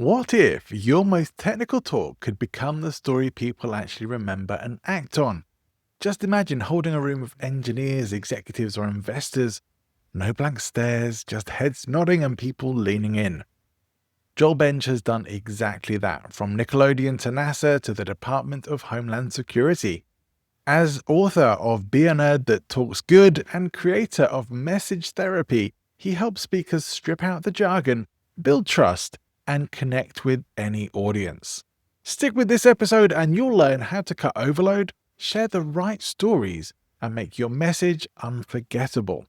What if your most technical talk could become the story people actually remember and act on? Just imagine holding a room of engineers, executives, or investors. No blank stares, just heads nodding and people leaning in. Joel Benge has done exactly that, from Nickelodeon to NASA to the Department of Homeland Security. As author of Be a Nerd That Talks Good and creator of Message Therapy, he helps speakers strip out the jargon, build trust, and connect with any audience. Stick with this episode and you'll learn how to cut overload, share the right stories, and make your message unforgettable.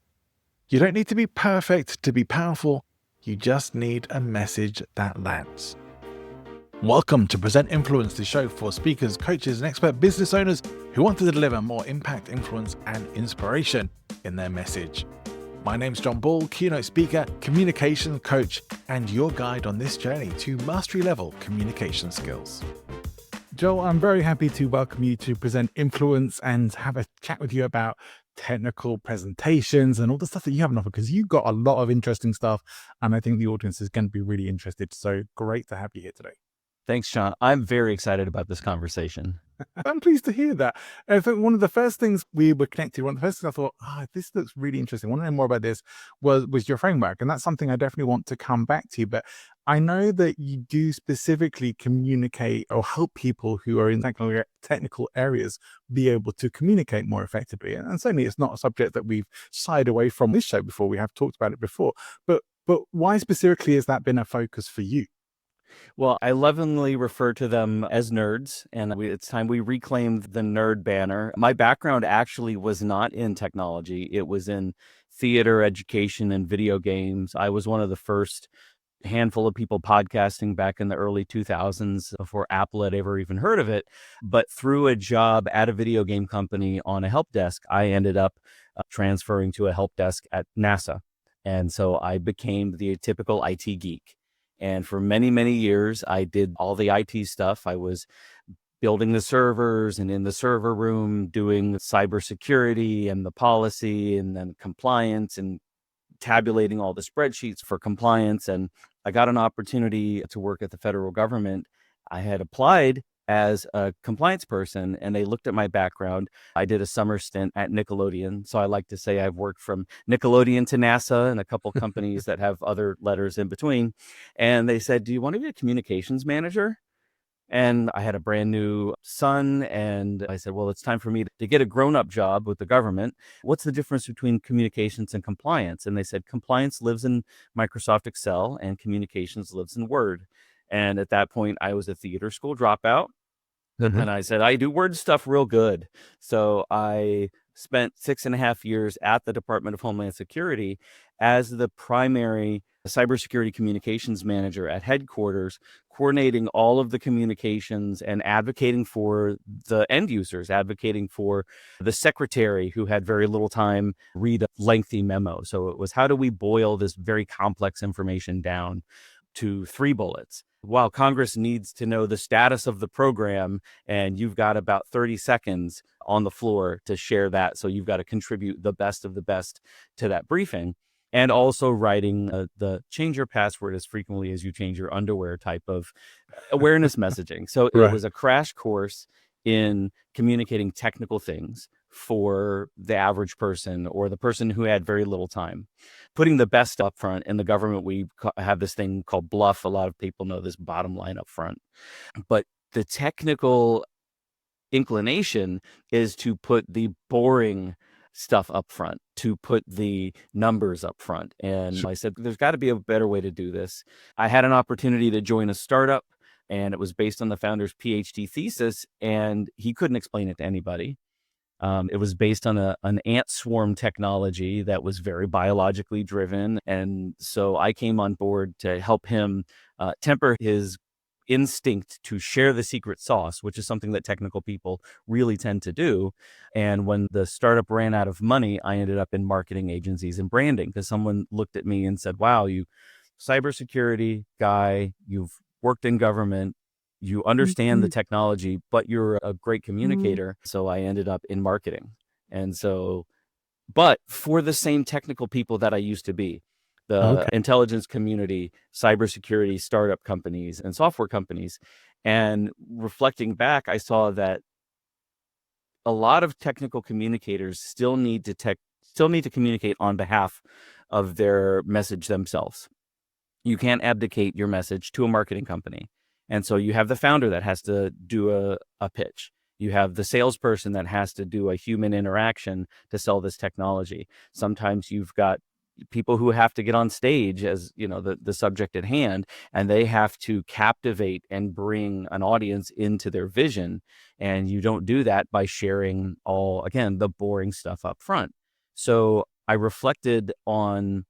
You don't need to be perfect to be powerful, you just need a message that lands. Welcome to Present Influence, the show for speakers, coaches, and expert business owners who want to deliver more impact, influence, and inspiration in their message. My name's John Ball, keynote speaker, communication coach, and your guide on this journey to mastery-level communication skills. Joel, I'm very happy to welcome you to Present Influence and have a chat with you about technical presentations and all the stuff that you have on offer, because you've got a lot of interesting stuff, and I think the audience is going to be really interested. So great to have you here today. Thanks, Sean. I'm very excited about this conversation. I'm pleased to hear that. I think one of the first things we were connected, one of the first things I thought, this looks really interesting. I want to know more about this was your framework. And that's something I definitely want to come back to. But I know that you do specifically communicate or help people who are in technical areas be able to communicate more effectively. And certainly it's not a subject that we've shied away from this show before. We have talked about it before. But why specifically has that been a focus for you? Well, I lovingly refer to them as nerds, and it's time we reclaimed the nerd banner. My background actually was not in technology. It was in theater, education, and video games. I was one of the first handful of people podcasting back in the early 2000s before Apple had ever even heard of it. But through a job at a video game company on a help desk, I ended up transferring to a help desk at NASA. And so I became the typical IT geek. And for many, many years, I did all the IT stuff. I was building the servers and in the server room doing cybersecurity and the policy and then compliance and tabulating all the spreadsheets for compliance. And I got an opportunity to work at the federal government. I had applied as a compliance person, and they looked at my background. I did a summer stint at Nickelodeon. So I like to say I've worked from Nickelodeon to NASA and a couple companies that have other letters in between. And they said, do you want to be a communications manager? And I had a brand new son, and I said, well, it's time for me to get a grown-up job with the government. What's the difference between communications and compliance? And they said, compliance lives in Microsoft Excel and communications lives in Word. And at that point, I was a theater school dropout. And I said, I do word stuff real good. So I spent 6.5 years at the Department of Homeland Security as the primary cybersecurity communications manager at headquarters, coordinating all of the communications and advocating for the end users, advocating for the secretary who had very little time read a lengthy memo. So it was, how do we boil this very complex information down to 3 bullets? While Congress needs to know the status of the program, and you've got about 30 seconds on the floor to share that. So you've got to contribute the best of the best to that briefing. And also writing the change your password as frequently as you change your underwear type of awareness messaging. So it was a crash course in communicating technical things for the average person or the person who had very little time. Putting the best up front. In the government, we have this thing called bluff. A lot of people know this, bottom line up front. But the technical inclination is to put the boring stuff up front, to put the numbers up front. And I said, there's got to be a better way to do this. I had an opportunity to join a startup, and it was based on the founder's PhD thesis, and he couldn't explain it to anybody. It was based on an ant swarm technology that was very biologically driven. And so I came on board to help him temper his instinct to share the secret sauce, which is something that technical people really tend to do. And when the startup ran out of money, I ended up in marketing agencies and branding, because someone looked at me and said, wow, you cybersecurity guy, you've worked in government, you understand the technology, but you're a great communicator. So I ended up in marketing. And so, but for the same technical people that I used to be, the Okay. intelligence community, cybersecurity startup companies, and software companies. And reflecting back, I saw that a lot of technical communicators still need to communicate on behalf of their message themselves. You can't abdicate your message to a marketing company. And so you have the founder that has to do a pitch. You have the salesperson that has to do a human interaction to sell this technology. Sometimes you've got people who have to get on stage as, the subject at hand, and they have to captivate and bring an audience into their vision. And you don't do that by sharing again, the boring stuff up front. So I reflected on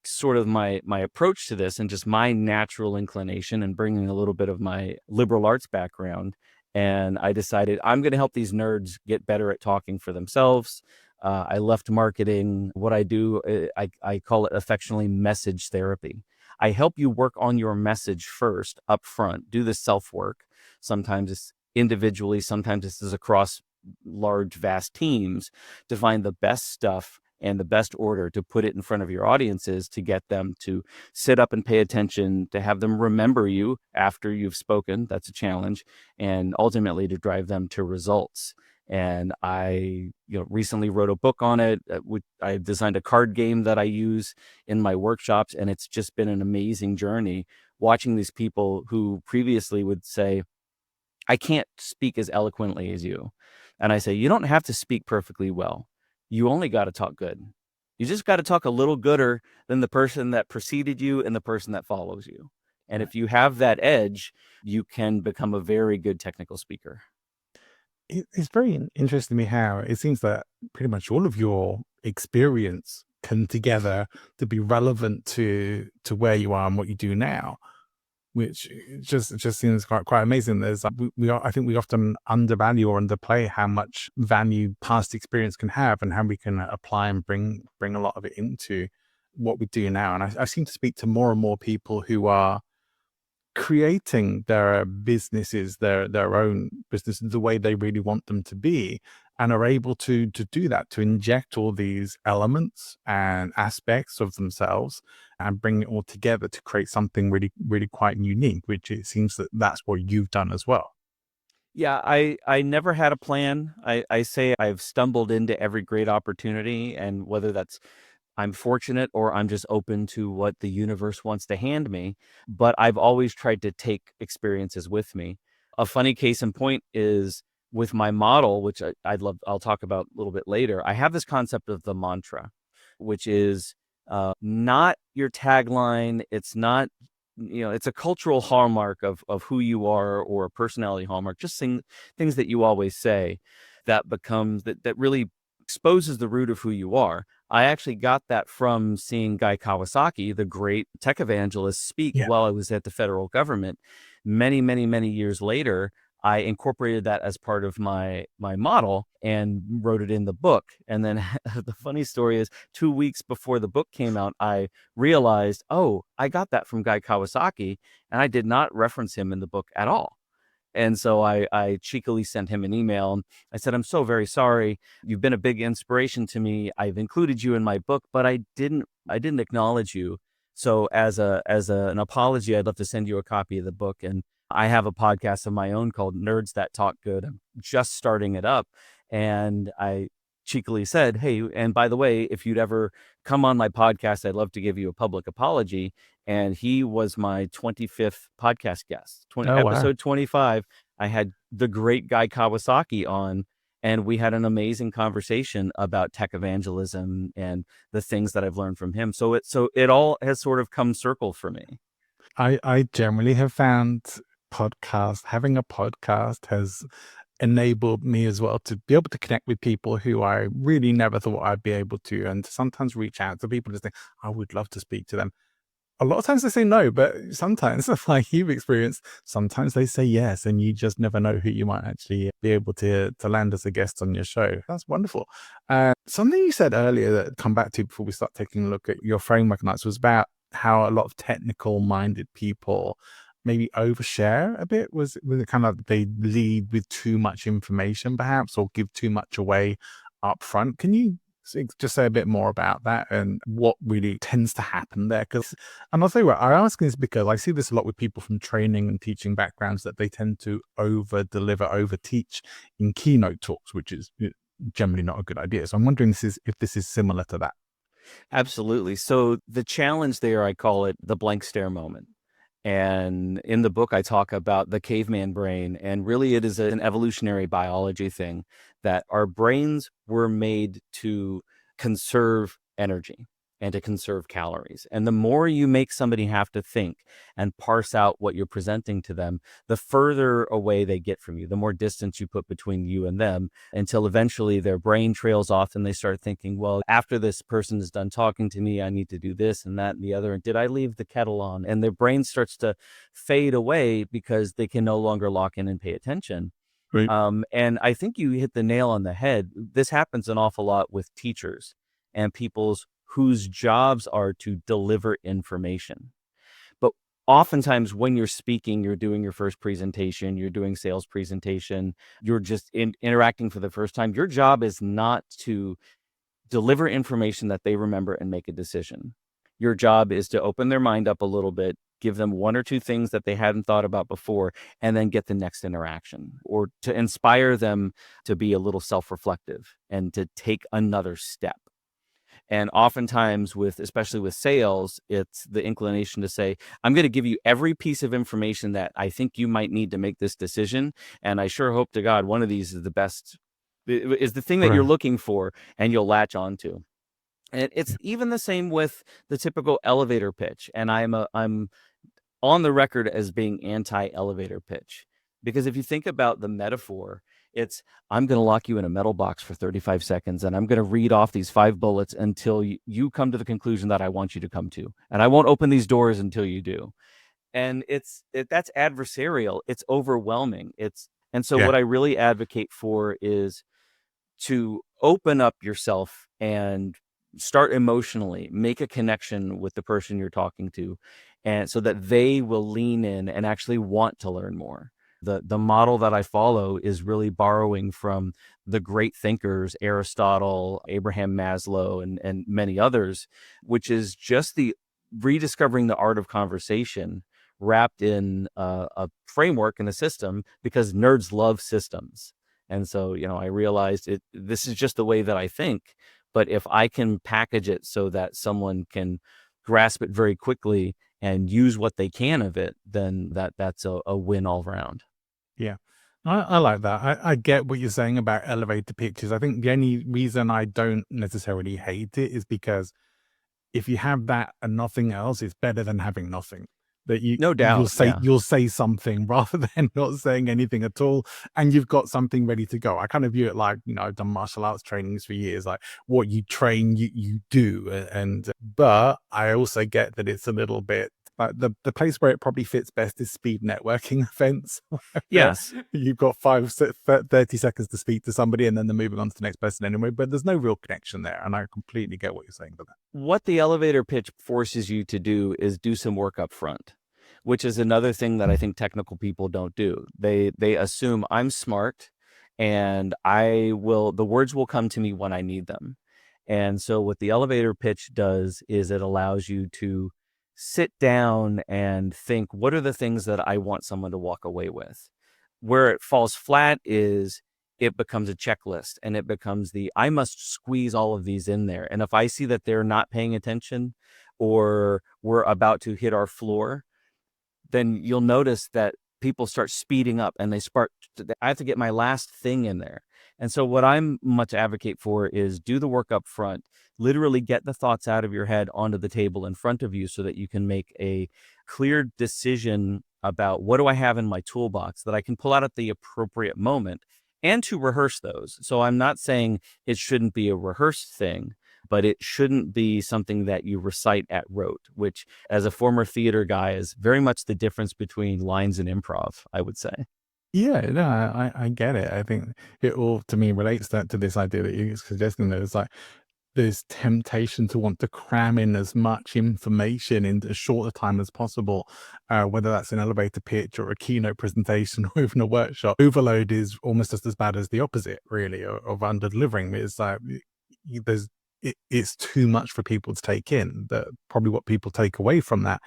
sort of my approach to this and just my natural inclination and bringing a little bit of my liberal arts background. And I decided I'm going to help these nerds get better at talking for themselves. I left marketing. What I do, I call it affectionately message therapy. I help you work on your message first up front, do the self work. Sometimes it's individually, sometimes this is across large, vast teams to find the best stuff and the best order to put it in front of your audiences to get them to sit up and pay attention, to have them remember you after you've spoken. That's a challenge. And ultimately to drive them to results. And I, recently wrote a book on it. I designed a card game that I use in my workshops. And it's just been an amazing journey watching these people who previously would say, I can't speak as eloquently as you. And I say, you don't have to speak perfectly well. You only got to talk good. You just got to talk a little gooder than the person that preceded you and the person that follows you. And if you have that edge, you can become a very good technical speaker. It's very interesting to me how it seems that pretty much all of your experience come together to be relevant to where you are and what you do now, which just seems quite amazing. There's I think we often undervalue or underplay how much value past experience can have and how we can apply and bring a lot of it into what we do now. And I seem to speak to more and more people who are creating their businesses, their own business the way they really want them to be, and are able to do that, to inject all these elements and aspects of themselves and bring it all together to create something really, really quite unique, which it seems that that's what you've done as well. Yeah, I never had a plan. I say I've stumbled into every great opportunity, and whether that's I'm fortunate or I'm just open to what the universe wants to hand me. But I've always tried to take experiences with me. A funny case in point is with my model, which I'll talk about a little bit later. I have this concept of the mantra, which is not your tagline. It's not, it's a cultural hallmark of who you are, or a personality hallmark, just things that you always say that that really exposes the root of who you are. I actually got that from seeing Guy Kawasaki, the great tech evangelist, speak Yeah. while I was at the federal government. Many, many, many years later, I incorporated that as part of my model and wrote it in the book. And then the funny story is 2 weeks before the book came out, I realized, oh, I got that from Guy Kawasaki, and I did not reference him in the book at all. And so I cheekily sent him an email. I said, I'm so very sorry. You've been a big inspiration to me. I've included you in my book, but I didn't acknowledge you. So as an apology, I'd love to send you a copy of the book. And I have a podcast of my own called Nerds That Talk Good. I'm just starting it up. And I cheekily said, hey, and by the way, if you'd ever come on my podcast, I'd love to give you a public apology. And he was my 25th podcast guest. Oh, wow. Episode 25, I had the great Guy Kawasaki on, and we had an amazing conversation about tech evangelism and the things that I've learned from him. So it all has sort of come circle for me. I generally have found having a podcast has enabled me as well to be able to connect with people who I really never thought I'd be able to, and to sometimes reach out to people to think, I would love to speak to them. A lot of times they say no, but sometimes, like you've experienced, sometimes they say yes, and you just never know who you might actually be able to land as a guest on your show. That's wonderful. Something you said earlier that come back to before we start taking a look at your framework nights was about how a lot of technical minded people maybe overshare a bit. Was it kind of they lead with too much information perhaps, or give too much away up front? Can you So just say a bit more about that and what really tends to happen there. And I'll tell you what, I ask this because I see this a lot with people from training and teaching backgrounds, that they tend to over deliver, over teach in keynote talks, which is generally not a good idea. So I'm wondering if this is similar to that. Absolutely. So the challenge there, I call it the blank stare moment. And in the book, I talk about the caveman brain. And really, it is an evolutionary biology thing that our brains were made to conserve energy and to conserve calories. And the more you make somebody have to think and parse out what you're presenting to them, the further away they get from you, the more distance you put between you and them, until eventually their brain trails off and they start thinking, well, after this person is done talking to me, I need to do this and that and the other. And did I leave the kettle on? And their brain starts to fade away because they can no longer lock in and pay attention. Right. And I think you hit the nail on the head. This happens an awful lot with teachers and people's whose jobs are to deliver information. But oftentimes when you're speaking, you're doing your first presentation, you're doing sales presentation, you're just interacting for the first time. Your job is not to deliver information that they remember and make a decision. Your job is to open their mind up a little bit, give them one or two things that they hadn't thought about before, and then get the next interaction, or to inspire them to be a little self-reflective and to take another step. And oftentimes especially with sales, it's the inclination to say, I'm going to give you every piece of information that I think you might need to make this decision. And I sure hope to God one of these is the best, is the thing that you're looking for and you'll latch onto. And it's even the same with the typical elevator pitch. And I'm on the record as being anti-elevator pitch. Because if you think about the metaphor, it's, I'm going to lock you in a metal box for 35 seconds, and I'm going to read off these 5 bullets until you come to the conclusion that I want you to come to. And I won't open these doors until you do. And that's adversarial. It's overwhelming. So what I really advocate for is to open up yourself and start emotionally, make a connection with the person you're talking to, and so that they will lean in and actually want to learn more. The model that I follow is really borrowing from the great thinkers, Aristotle, Abraham Maslow, and many others, which is just the rediscovering the art of conversation wrapped in a framework and a system, because nerds love systems. And so, I realized this is just the way that I think. But if I can package it so that someone can grasp it very quickly and use what they can of it, then that's a win all around. Yeah, I like that. I get what you're saying about elevator pitches. I think the only reason I don't necessarily hate it is because if you have that and nothing else, it's better than having nothing. That No doubt, you'll say something rather than not saying anything at all, and you've got something ready to go. I kind of view it like, I've done martial arts trainings for years, like what you train, you do. But I also get that it's a little bit like the place where it probably fits best is speed networking events. Yes. You've got 30 seconds to speak to somebody and then they're moving on to the next person anyway, but there's no real connection there. And I completely get what you're saying about that. What the elevator pitch forces you to do is do some work up front, which is another thing that I think technical people don't do. They assume I'm smart and the words will come to me when I need them. And so what the elevator pitch does is it allows you to sit down and think, what are the things that I want someone to walk away with? Where it falls flat is it becomes a checklist, and it becomes I must squeeze all of these in there. And if I see that they're not paying attention or we're about to hit our floor, then you'll notice that people start speeding up and I have to get my last thing in there. And so what I'm much advocate for is do the work up front, literally get the thoughts out of your head onto the table in front of you so that you can make a clear decision about what do I have in my toolbox that I can pull out at the appropriate moment, and to rehearse those. So I'm not saying it shouldn't be a rehearsed thing, but it shouldn't be something that you recite at rote, which as a former theater guy is very much the difference between lines and improv, I would say. Yeah, no, I get it. I think it all, to me, relates that to this idea that you're suggesting, that it's like there's temptation to want to cram in as much information in as short a time as possible, whether that's an elevator pitch or a keynote presentation or even a workshop. Overload is almost just as bad as the opposite, really, of under delivering. It's like it's too much for people to take in. That probably what people take away from that,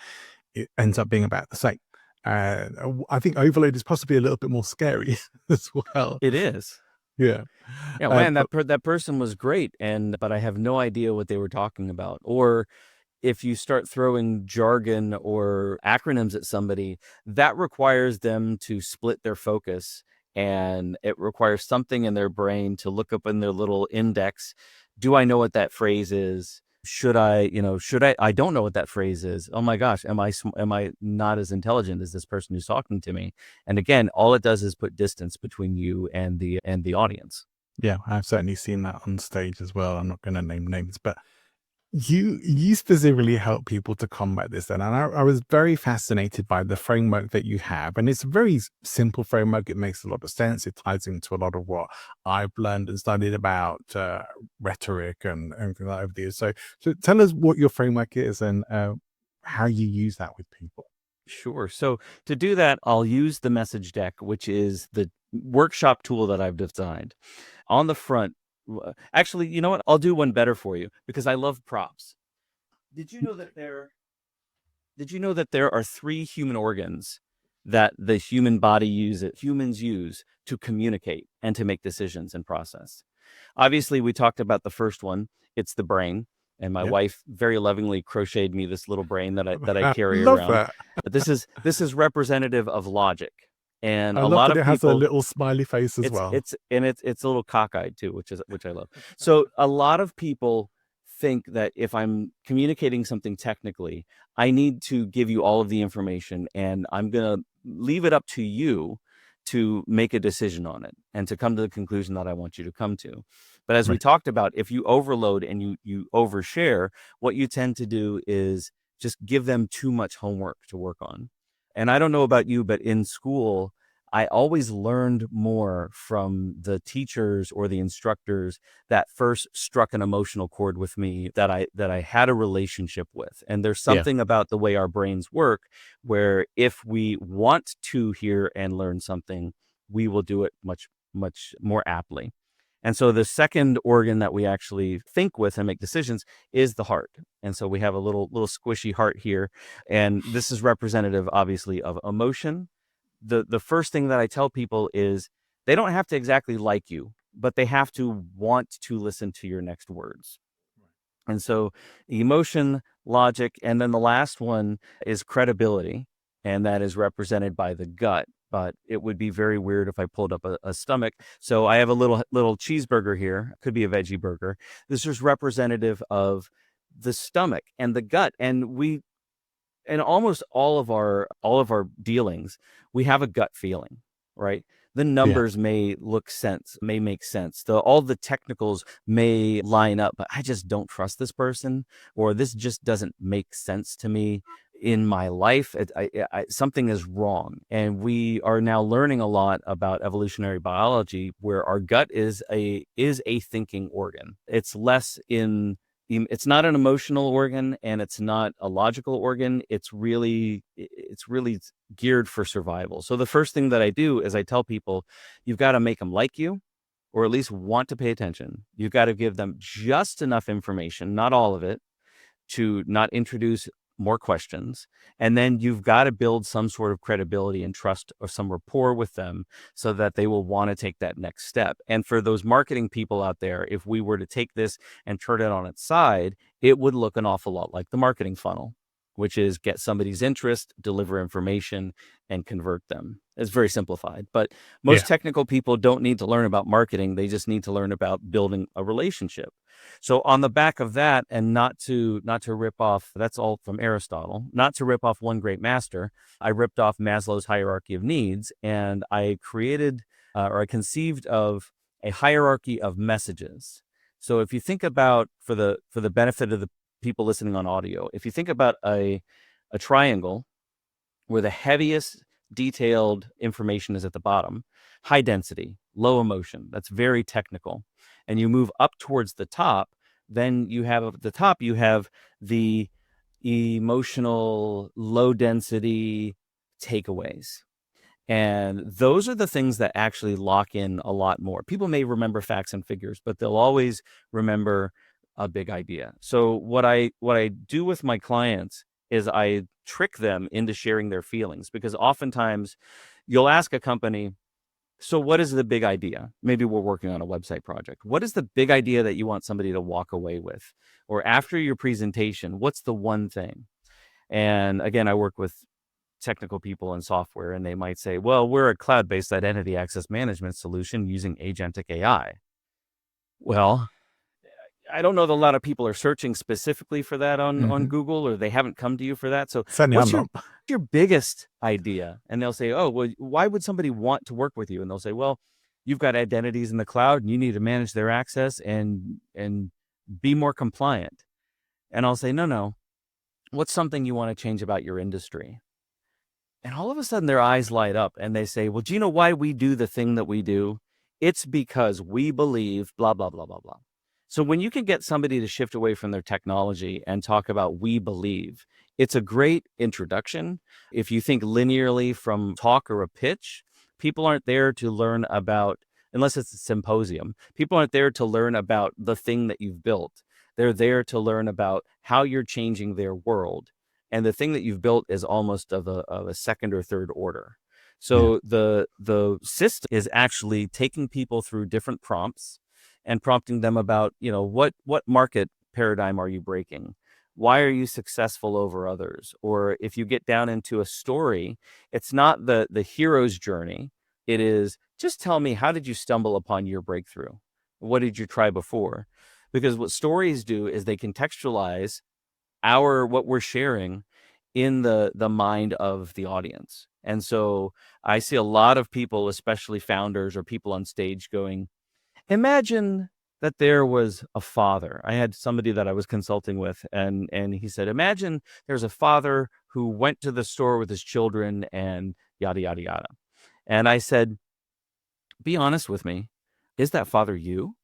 it ends up being about the same. I think overload is possibly a little bit more scary as well. It is. Yeah. Yeah, man, But that person was great, but I have no idea what they were talking about. Or if you start throwing jargon or acronyms at somebody, that requires them to split their focus, and it requires something in their brain to look up in their little index. Do I know what that phrase is? I don't know what that phrase is. Oh my gosh, am I not as intelligent as this person who's talking to me? And again, all it does is put distance between you and the audience. yeah, I've certainly seen that on stage as well. I'm not going to name names, but you specifically help people to combat this then, and I was very fascinated by the framework that you have, and it's a very simple framework. It makes a lot of sense. It ties into a lot of what I've learned and studied about rhetoric and everything like that over the years. So tell us what your framework is and how you use that with people. Sure. So to do that, I'll use the message deck, which is the workshop tool that I've designed. On the front, actually, you know what? I'll do one better for you because I love props. Did you know that there are 3 human organs that the humans use to communicate and to make decisions and process? Obviously, we talked about the first one. It's the brain. And my Yeah. wife very lovingly crocheted me this little brain that I I carry love around. that. But this is representative of logic. And I a love lot that of it has a people, little smiley face as well. it's a little cockeyed too, which I love. So a lot of people think that if I'm communicating something technically, I need to give you all of the information, and I'm gonna leave it up to you to make a decision on it and to come to the conclusion that I want you to come to. But as we Right. talked about, if you overload and you overshare, what you tend to do is just give them too much homework to work on. And I don't know about you, but in school, I always learned more from the teachers or the instructors that first struck an emotional chord with me, that I had a relationship with. And there's Yeah. something about the way our brains work where if we want to hear and learn something, we will do it much, much more aptly. And so the second organ that we actually think with and make decisions is the heart. And so we have a little squishy heart here. And this is representative, obviously, of emotion. The first thing that I tell people is they don't have to exactly like you, but they have to want to listen to your next words. And so emotion, logic, and then the last one is credibility, and that is represented by the gut. But it would be very weird if I pulled up a stomach. So I have a little cheeseburger here. Could be a veggie burger. This is representative of the stomach and the gut. And we in almost all of our dealings, we have a gut feeling, right? The Yeah. numbers may make sense. All the technicals may line up, but I just don't trust this person, or this just doesn't make sense to me in my life. Something is wrong. And we are now learning a lot about evolutionary biology, where our gut is a thinking organ. It's not an emotional organ, and it's not a logical organ. It's really geared for survival. So the first thing that I do is I tell people, you've got to make them like you, or at least want to pay attention. You've got to give them just enough information, not all of it, to not introduce more questions. And then you've got to build some sort of credibility and trust or some rapport with them so that they will want to take that next step. And for those marketing people out there, if we were to take this and turn it on its side, it would look an awful lot like the marketing funnel, which is get somebody's interest, deliver information, and convert them. It's very simplified, but most Yeah. technical people don't need to learn about marketing. They just need to learn about building a relationship. So on the back of that, and not to rip off, that's all from Aristotle, not to rip off one great master, I ripped off Maslow's hierarchy of needs, and I created or I conceived of a hierarchy of messages. So if you think about, for the benefit of the people listening on audio, if you think about a triangle where the heaviest detailed information is at the bottom, high density, low emotion, that's very technical, and you move up towards the top, then you have at the top, you have the emotional, low density takeaways. And those are the things that actually lock in a lot more. People may remember facts and figures, but they'll always remember a big idea. So what I do with my clients is I trick them into sharing their feelings, because oftentimes you'll ask a company, so what is the big idea? Maybe we're working on a website project. What is the big idea that you want somebody to walk away with? Or after your presentation, what's the one thing? And again, I work with technical people in software, and they might say, well, we're a cloud-based identity access management solution using agentic AI. Well, I don't know that a lot of people are searching specifically for that on Google, or they haven't come to you for that. So Certainly what's I'm not. your biggest idea? And they'll say, oh, well, why would somebody want to work with you? And they'll say, well, you've got identities in the cloud and you need to manage their access and be more compliant. And I'll say, no. What's something you want to change about your industry? And all of a sudden their eyes light up and they say, well, do you know why we do the thing that we do? It's because we believe blah, blah, blah, blah, blah. So when you can get somebody to shift away from their technology and talk about we believe, it's a great introduction. If you think linearly from talk or a pitch, people aren't there to learn about, unless it's a symposium, people aren't there to learn about the thing that you've built. They're there to learn about how you're changing their world. And the thing that you've built is almost of a second or third order. So the system is actually taking people through different prompts and prompting them about, what market paradigm are you breaking? Why are you successful over others? Or if you get down into a story, it's not the hero's journey. It is, just tell me, how did you stumble upon your breakthrough? What did you try before? Because what stories do is they contextualize what we're sharing in the mind of the audience. And so I see a lot of people, especially founders or people on stage, going, imagine that there was a father. I had somebody that I was consulting with, and he said, imagine there's a father who went to the store with his children and yada, yada, yada. And I said, be honest with me. Is that father you?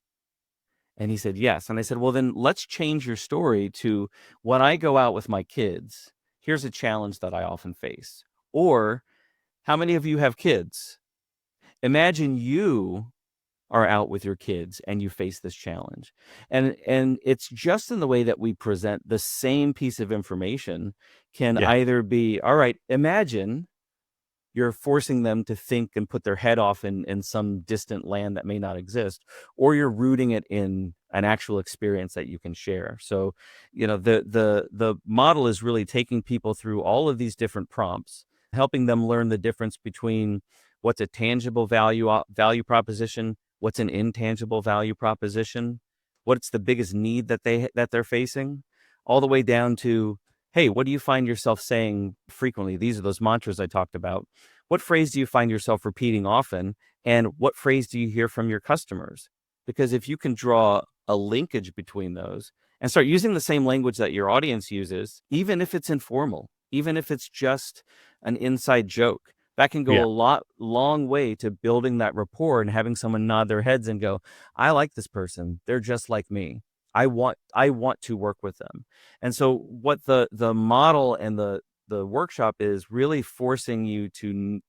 And he said, yes. And I said, well, then let's change your story to, when I go out with my kids, here's a challenge that I often face. Or, how many of you have kids? Imagine you are out with your kids and you face this challenge. And it's just in the way that we present the same piece of information can either be, all right, imagine you're forcing them to think and put their head off in some distant land that may not exist, or you're rooting it in an actual experience that you can share. So, the model is really taking people through all of these different prompts, helping them learn the difference between what's a tangible value proposition, what's an intangible value proposition, what's the biggest need that they're facing, all the way down to, hey, what do you find yourself saying frequently? These are those mantras I talked about. What phrase do you find yourself repeating often? And what phrase do you hear from your customers? Because if you can draw a linkage between those and start using the same language that your audience uses, even if it's informal, even if it's just an inside joke, that can go a long way to building that rapport and having someone nod their heads and go, I like this person. They're just like me. I want to work with them. And so what the model and the workshop is really forcing you to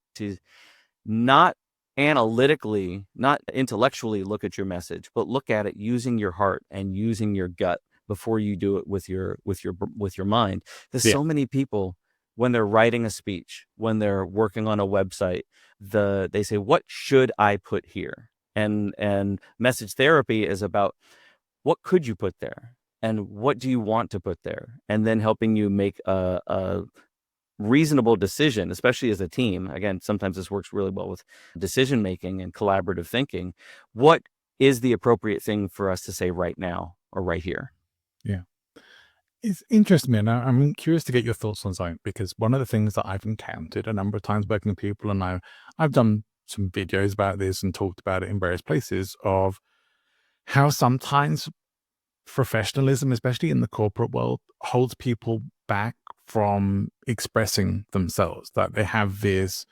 not analytically, not intellectually look at your message, but look at it using your heart and using your gut before you do it with your mind. There's so many people, when they're writing a speech, when they're working on a website, they say, what should I put here? And message therapy is about, what could you put there? And what do you want to put there? And then helping you make a reasonable decision, especially as a team. Again, sometimes this works really well with decision making and collaborative thinking. What is the appropriate thing for us to say right now or right here? Yeah. It's interesting, man. I'm curious to get your thoughts on something, because one of the things that I've encountered a number of times working with people, and I've done some videos about this and talked about it in various places, of how sometimes professionalism, especially in the corporate world, holds people back from expressing themselves. That they have this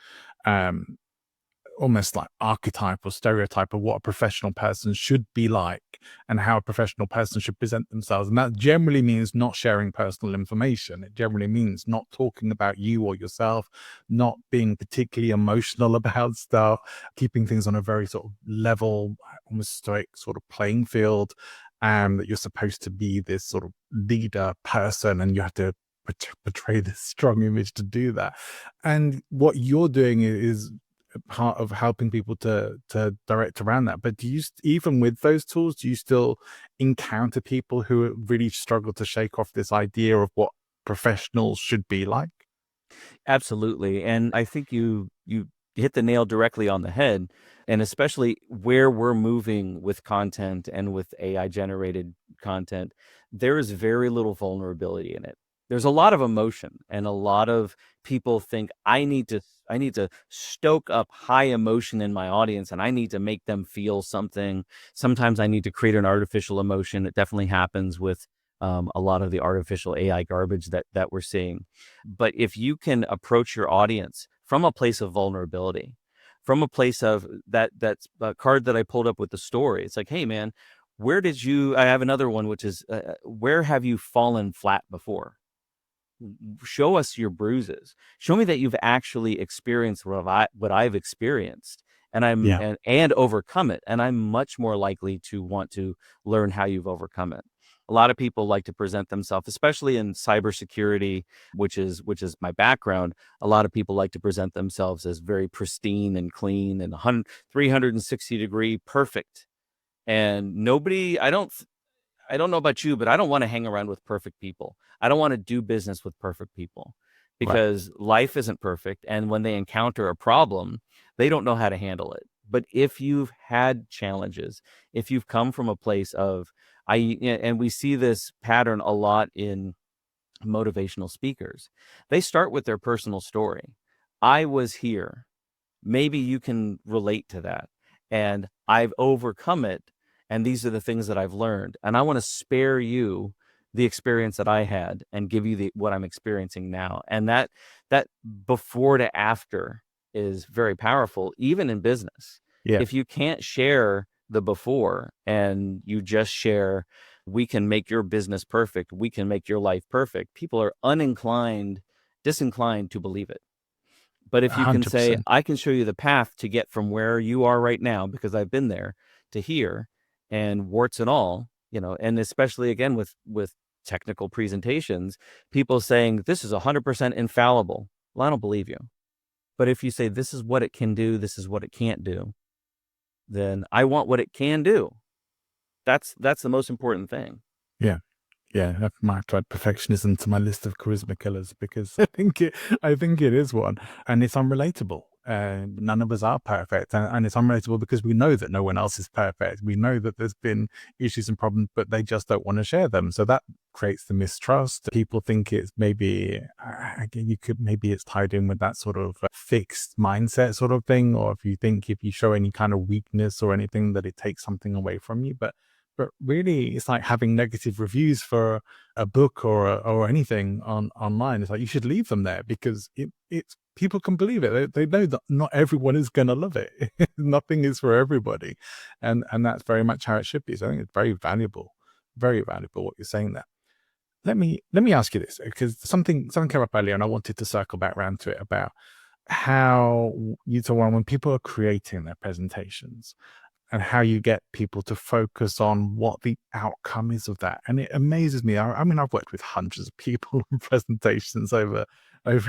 almost like archetype or stereotype of what a professional person should be like, and how a professional person should present themselves. And that generally means not sharing personal information. It generally means not talking about you or yourself, not being particularly emotional about stuff, keeping things on a very sort of level, almost stoic sort of playing field. And that you're supposed to be this sort of leader person, and you have to portray this strong image to do that. And what you're doing is part of helping people to direct around that. But do you, even with those tools, do you still encounter people who really struggle to shake off this idea of what professionals should be like? Absolutely. And I think you hit the nail directly on the head, and especially where we're moving with content and with AI generated content, there is very little vulnerability in it. There's a lot of emotion, and a lot of people think I need to stoke up high emotion in my audience, and I need to make them feel something. Sometimes I need to create an artificial emotion. It definitely happens with a lot of the artificial AI garbage that we're seeing. But if you can approach your audience from a place of vulnerability, from a place of that's a card that I pulled up with the story. It's like, hey man, I have another one, which is, where have you fallen flat before? Show us your bruises. Show me that you've actually experienced what I've experienced, and Yeah. and overcome it. And I'm much more likely to want to learn how you've overcome it. A lot of people like to present themselves, especially in cybersecurity, which is my background. A lot of people like to present themselves as very pristine and clean and 360-degree perfect. And I don't know about you, but I don't want to hang around with perfect people. I don't want to do business with perfect people, Right. because life isn't perfect. And when they encounter a problem, they don't know how to handle it. But if you've had challenges, if you've come from a place of, and we see this pattern a lot in motivational speakers, they start with their personal story. I was here. Maybe you can relate to that. And I've overcome it. And these are the things that I've learned. And I want to spare you the experience that I had and give you what I'm experiencing now. And that before to after is very powerful, even in business. Yeah. If you can't share the before and you just share, we can make your business perfect, we can make your life perfect, people are disinclined to believe it. But if you can say, 100%. I can show you the path to get from where you are right now, because I've been there, to here, and warts and all, and especially again with technical presentations, people saying this is 100% infallible. Well, I don't believe you. But if you say this is what it can do, this is what it can't do, then I want what it can do. That's the most important thing. Yeah. Yeah, I might add perfectionism to my list of charisma killers, because I think it is one, and it's unrelatable. None of us are perfect, and it's unrelatable because we know that no one else is perfect. We know that there's been issues and problems, but they just don't want to share them. So that creates the mistrust. People think it's maybe, again, maybe it's tied in with that sort of fixed mindset sort of thing, or if you show any kind of weakness or anything, that it takes something away from you. But really, it's like having negative reviews for a book or anything online. It's like you should leave them there, because it's people can believe it. They know that not everyone is going to love it. Nothing is for everybody, and that's very much how it should be. So I think it's very valuable what you're saying there. Let me ask you this, because something came up earlier, and I wanted to circle back around to it, about how you told when people are creating their presentations, and how you get people to focus on what the outcome is of that. And it amazes me. I mean, I've worked with hundreds of people in presentations over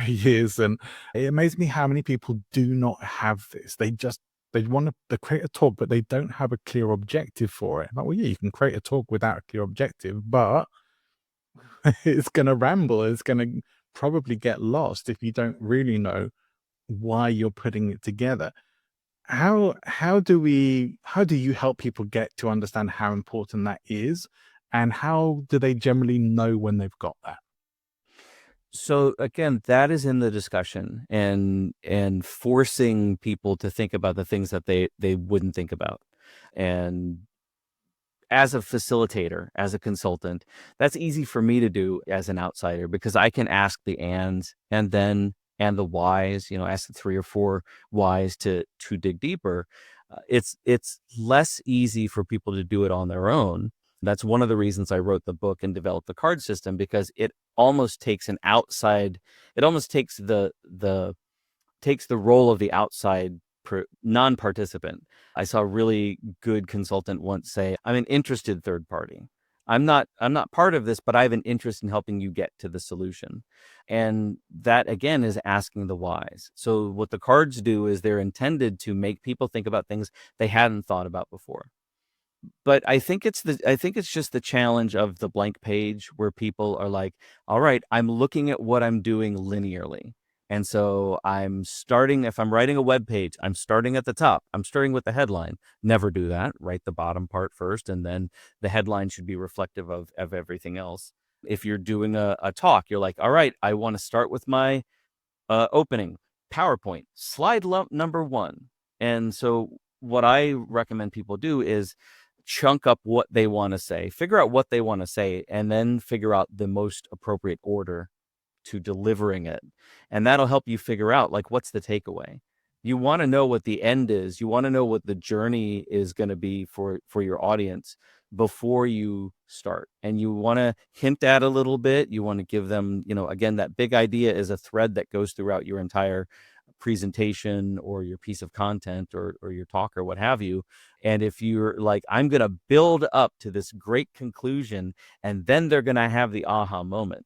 years, and it amazes me how many people do not have this. They want to create a talk, but they don't have a clear objective for it. Like, well, yeah, you can create a talk without a clear objective, but it's going to ramble. It's going to probably get lost if you don't really know why you're putting it together. How do you help people get to understand how important that is, and how do they generally know when they've got that? So again, that is in the discussion, and forcing people to think about the things that they wouldn't think about. And as a facilitator, as a consultant, that's easy for me to do as an outsider, because I can ask the ands and then and the whys, ask the 3 or 4 whys to dig deeper. It's less easy for people to do it on their own. That's one of the reasons I wrote the book and developed the card system, because it almost takes it almost takes the role of the outside non-participant. I saw a really good consultant once say, "I'm an interested third party. I'm not part of this, but I have an interest in helping you get to the solution." And that again is asking the whys. So what the cards do is they're intended to make people think about things they hadn't thought about before. But I think it's just the challenge of the blank page where people are like, all right, I'm looking at what I'm doing linearly. And so if I'm writing a web page, I'm starting at the top. I'm starting with the headline. Never do that. Write the bottom part first, and then the headline should be reflective of everything else. If you're doing a talk, you're like, all right, I want to start with my opening PowerPoint, slide number 1. And so what I recommend people do is chunk up what they want to say, figure out what they want to say, and then figure out the most appropriate order to delivering it. And that'll help you figure out, like, what's the takeaway. You want to know what the end is. You want to know what the journey is going to be for your audience before you start. And you want to hint at a little bit. You want to give them, again, that big idea is a thread that goes throughout your entire presentation or your piece of content or your talk or what have you. And if you're like, I'm going to build up to this great conclusion, and then they're going to have the aha moment,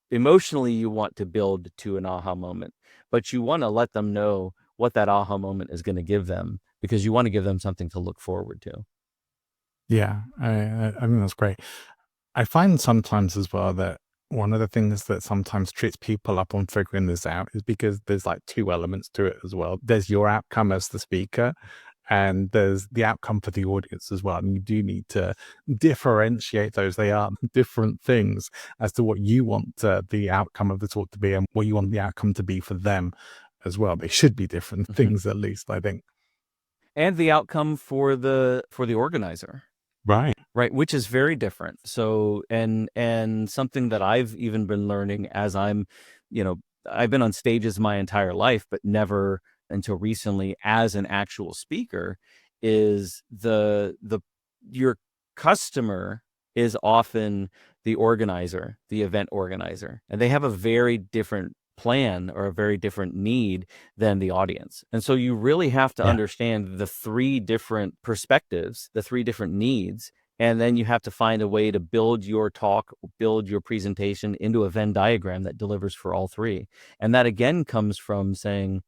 emotionally, you want to build to an aha moment, but you want to let them know what that aha moment is going to give them, because you want to give them something to look forward to. Yeah, I think that's great. I find sometimes as well that one of the things that sometimes trips people up on figuring this out is because there's like two elements to it as well. There's your outcome as the speaker, and there's the outcome for the audience as well. And you do need to differentiate those. They are different things as to what you want the outcome of the talk to be and what you want the outcome to be for them as well. They should be different things, at least, I think. And the outcome for the organizer. Right, which is very different. So, and something that I've even been learning as I've been on stages my entire life, but never until recently as an actual speaker, is your customer is often the organizer, the event organizer, and they have a very different plan or a very different need than the audience. And so you really have to understand the three different perspectives, the three different needs, and then you have to find a way to build your talk, build your presentation into a Venn diagram that delivers for all three. And that again comes from saying,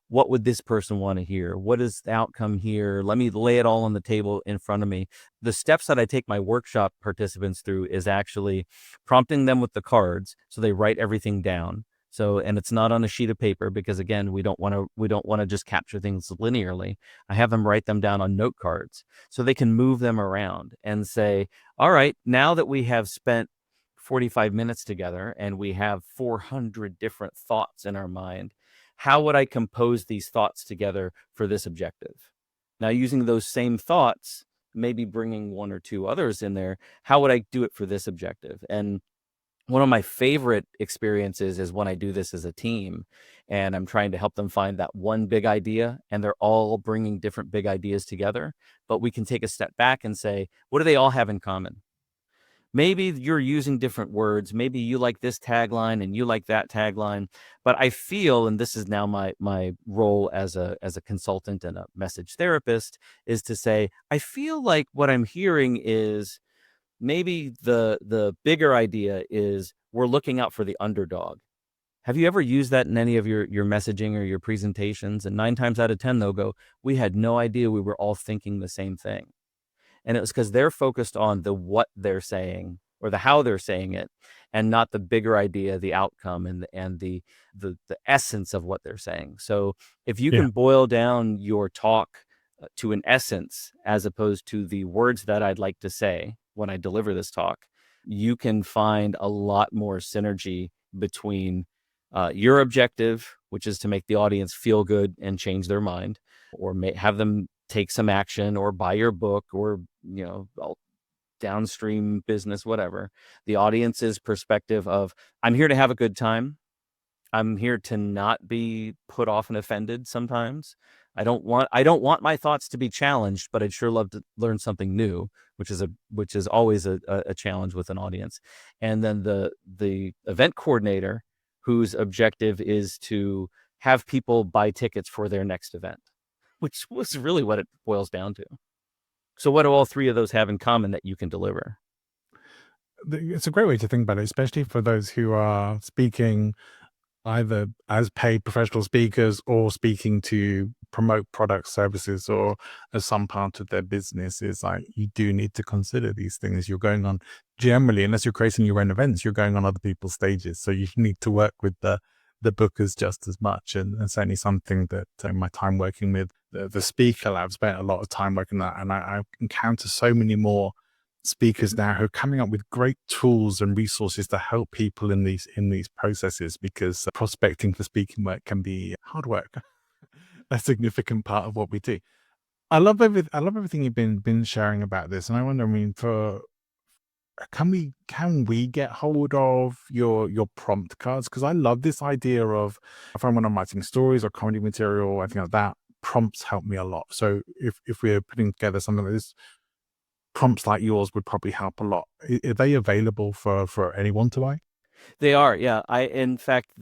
what would this person want to hear? What is the outcome here? Let me lay it all on the table in front of me. The steps that I take my workshop participants through is actually prompting them with the cards so they write everything down. So, and it's not on a sheet of paper, because again, we don't want to just capture things linearly. I have them write them down on note cards so they can move them around and say, all right, now that we have spent 45 minutes together and we have 400 different thoughts in our mind, how would I compose these thoughts together for this objective? Now, using those same thoughts, maybe bringing one or two others in there, how would I do it for this objective? And one of my favorite experiences is when I do this as a team and I'm trying to help them find that one big idea, and they're all bringing different big ideas together, but we can take a step back and say, what do they all have in common? Maybe you're using different words. Maybe you like this tagline and you like that tagline. But I feel, and this is now my role as a consultant and a message therapist, is to say, I feel like what I'm hearing is maybe the bigger idea is we're looking out for the underdog. Have you ever used that in any of your messaging or your presentations? And 9 times out of 10, they'll go, we had no idea we were all thinking the same thing. And it was because they're focused on the what they're saying or the how they're saying it, and not the bigger idea, the outcome, and the essence of what they're saying. So if you can boil down your talk to an essence, as opposed to the words that I'd like to say when I deliver this talk, you can find a lot more synergy between your objective, which is to make the audience feel good and change their mind, or have them take some action or buy your book, or downstream business, whatever. The audience's perspective of, I'm here to have a good time. I'm here to not be put off and offended sometimes. I don't want my thoughts to be challenged, but I'd sure love to learn something new, which is always a challenge with an audience. And then the event coordinator, whose objective is to have people buy tickets for their next event, which was really what it boils down to. So what do all three of those have in common that you can deliver? It's a great way to think about it, especially for those who are speaking either as paid professional speakers or speaking to promote products, services, or as some part of their business. Is like, you do need to consider these things. You're going on, generally, unless you're creating your own events, you're going on other people's stages. So you need to work with the bookers just as much. And certainly something that in my time working with the speaker lab, spent a lot of time working that. And I encounter so many more speakers now who are coming up with great tools and resources to help people in these processes, because prospecting for speaking work can be hard work, a significant part of what we do. I love everything you've been sharing about this, and I wonder, I mean, for can we get hold of your prompt cards? Because I love this idea of, if I'm when I'm writing stories or comedy material or anything like that, prompts help me a lot. So if we're putting together something like this, prompts like yours would probably help a lot. Are they available for anyone to buy? They are, yeah. In fact,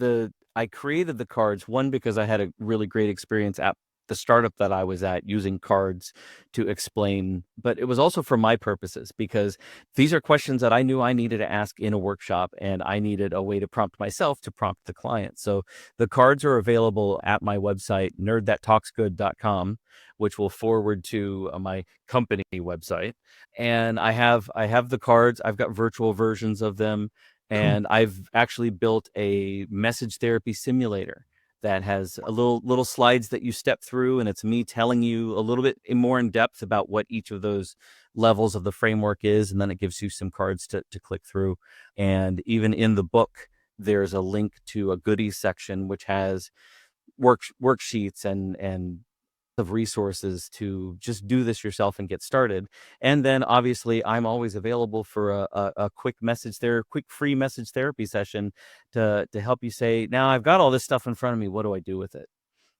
I created the cards, one, because I had a really great experience at the startup that I was at using cards to explain, but it was also for my purposes, because these are questions that I knew I needed to ask in a workshop, and I needed a way to prompt myself to prompt the client. So the cards are available at my website, nerdthattalksgood.com, which will forward to my company website. And I have the cards. I've got virtual versions of them. Cool. And I've actually built a message therapy simulator that has a little slides that you step through, and it's me telling you a little bit more in depth about what each of those levels of the framework is, and then it gives you some cards to click through. And even in the book, there's a link to a goodies section which has worksheets and of resources to just do this yourself and get started. And then obviously I'm always available for a quick free message therapy session to help you say, now I've got all this stuff in front of me, what do I do with it?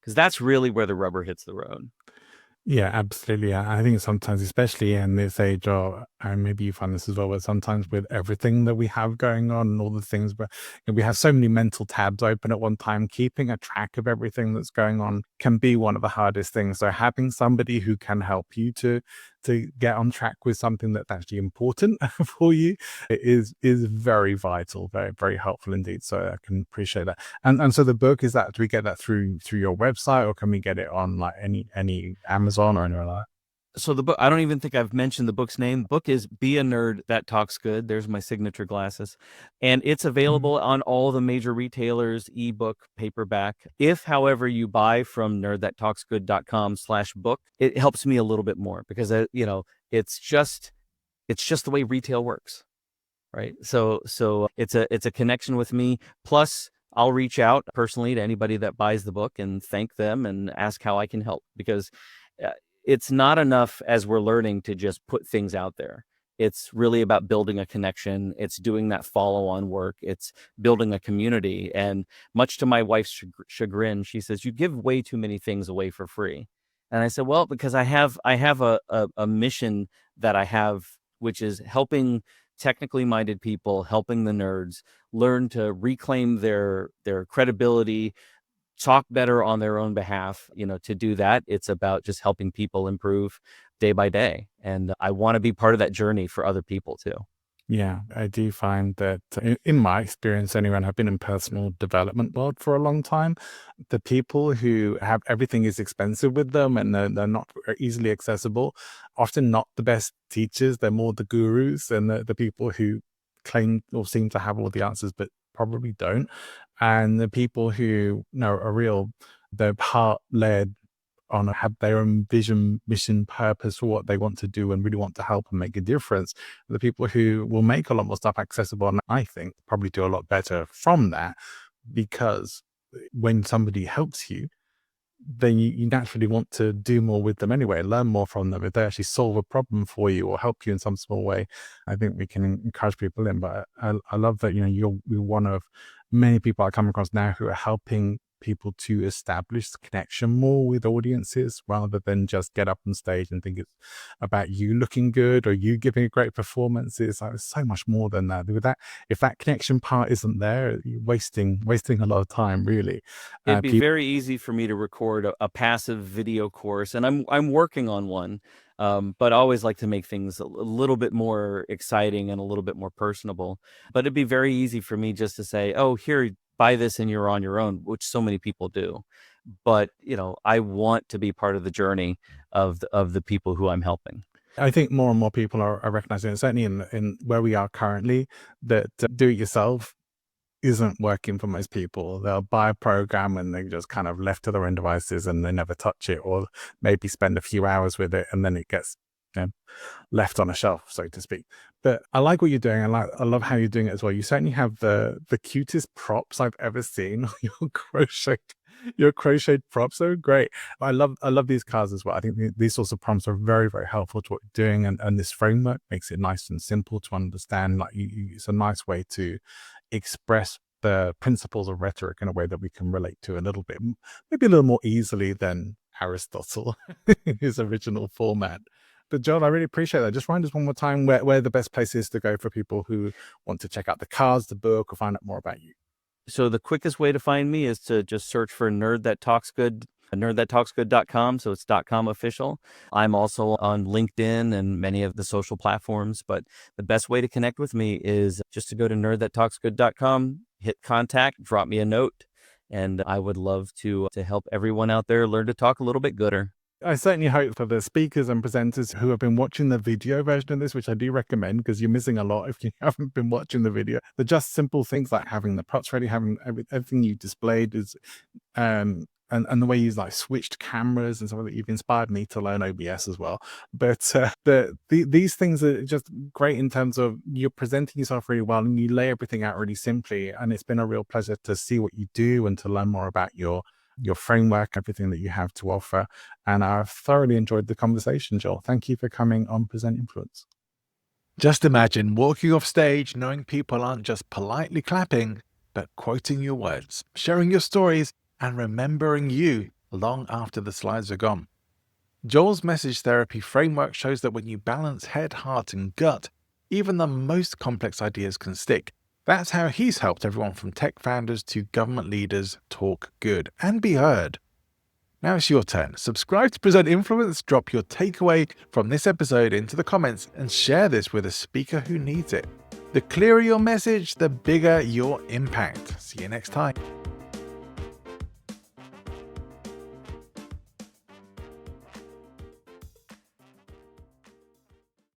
Because that's really where the rubber hits the road. Yeah, absolutely. I think sometimes, especially in this age, or and maybe you find this as well, but sometimes with everything that we have going on and all the things, but we have so many mental tabs open at one time, keeping a track of everything that's going on can be one of the hardest things. So having somebody who can help you to get on track with something that's actually important for you is very vital, very, very helpful indeed. So I can appreciate that. And so the book, is that, do we get that through your website, or can we get it on like any Amazon or anywhere like that? So the book, I don't even think I've mentioned the book's name. The book is Be a Nerd That Talks Good. There's my signature glasses. And it's available on all the major retailers, ebook, paperback. If, however, you buy from nerdthattalksgood.com/book, it helps me a little bit more, because it's just the way retail works, right? So it's a connection with me. Plus, I'll reach out personally to anybody that buys the book and thank them and ask how I can help, because uh, it's not enough, as we're learning, to just put things out there. It's really about building a connection. It's doing that follow-on work. It's building a community. And much to my wife's chagrin, she says, you give way too many things away for free. And I said, well, because I have a mission that I have, which is helping technically minded people, helping the nerds learn to reclaim their credibility, talk better on their own behalf. To do that, it's about just helping people improve day by day. And I want to be part of that journey for other people too. Yeah, I do find that in my experience anyway, and I've been in personal development world for a long time, the people who have everything is expensive with them and they're not easily accessible, often not the best teachers. They're more the gurus and the people who claim or seem to have all the answers, but probably don't. And the people who are real, they're heart-led, on have their own vision, mission, purpose for what they want to do and really want to help and make a difference. The people who will make a lot more stuff accessible, and I think probably do a lot better from that, because when somebody helps you, then you naturally want to do more with them anyway, learn more from them. If they actually solve a problem for you or help you in some small way, I think we can encourage people in. But I love that you're one of many people I come across now who are helping people to establish the connection more with audiences rather than just get up on stage and think it's about you looking good or you giving a great performance. It's like so much more than that. With that, if that connection part isn't there, you're wasting a lot of time, really. It'd be People, very easy for me to record a passive video course, and I'm working on one. But I always like to make things a little bit more exciting and a little bit more personable. But it'd be very easy for me just to say, "Oh, here, buy this, and you're on your own," which so many people do. But I want to be part of the journey of the people who I'm helping. I think more and more people are recognizing it, certainly in where we are currently, that do it yourself isn't working for most people. They'll buy a program and they just kind of left to their own devices and they never touch it, or maybe spend a few hours with it and then it gets left on a shelf, so to speak. But I like what you're doing. I love how you're doing it as well. You certainly have the cutest props I've ever seen. Your crocheted props are great. I love these cards as well. I think these sorts of prompts are very, very helpful to what you're doing, and this framework makes it nice and simple to understand. Like it's a nice way to express the principles of rhetoric in a way that we can relate to a little bit, maybe a little more easily than Aristotle in his original format. But Joel, I really appreciate that. Just remind us one more time where the best place is to go for people who want to check out the cards, the book, or find out more about you. So the quickest way to find me is to just search for Nerd That Talks Good, nerdthattalksgood.com. So it's .com official. I'm also on LinkedIn and many of the social platforms, but the best way to connect with me is just to go to nerdthattalksgood.com, hit contact, drop me a note, and I would love to help everyone out there learn to talk a little bit gooder. I certainly hope for the speakers and presenters who have been watching the video version of this, which I do recommend because you're missing a lot if you haven't been watching the video. The just simple things like having the props ready, having everything you displayed is, and the way you like switched cameras and something that you've inspired me to learn OBS as well. But these things are just great in terms of you're presenting yourself really well and you lay everything out really simply. And it's been a real pleasure to see what you do and to learn more about your framework, everything that you have to offer. And I've thoroughly enjoyed the conversation, Joel. Thank you for coming on Present Influence. Just imagine walking off stage knowing people aren't just politely clapping, but quoting your words, sharing your stories, and remembering you long after the slides are gone. Joel's message therapy framework shows that when you balance head, heart, and gut, even the most complex ideas can stick. That's how he's helped everyone from tech founders to government leaders talk good and be heard. Now it's your turn. Subscribe to Present Influence, drop your takeaway from this episode into the comments, and share this with a speaker who needs it. The clearer your message, the bigger your impact. See you next time.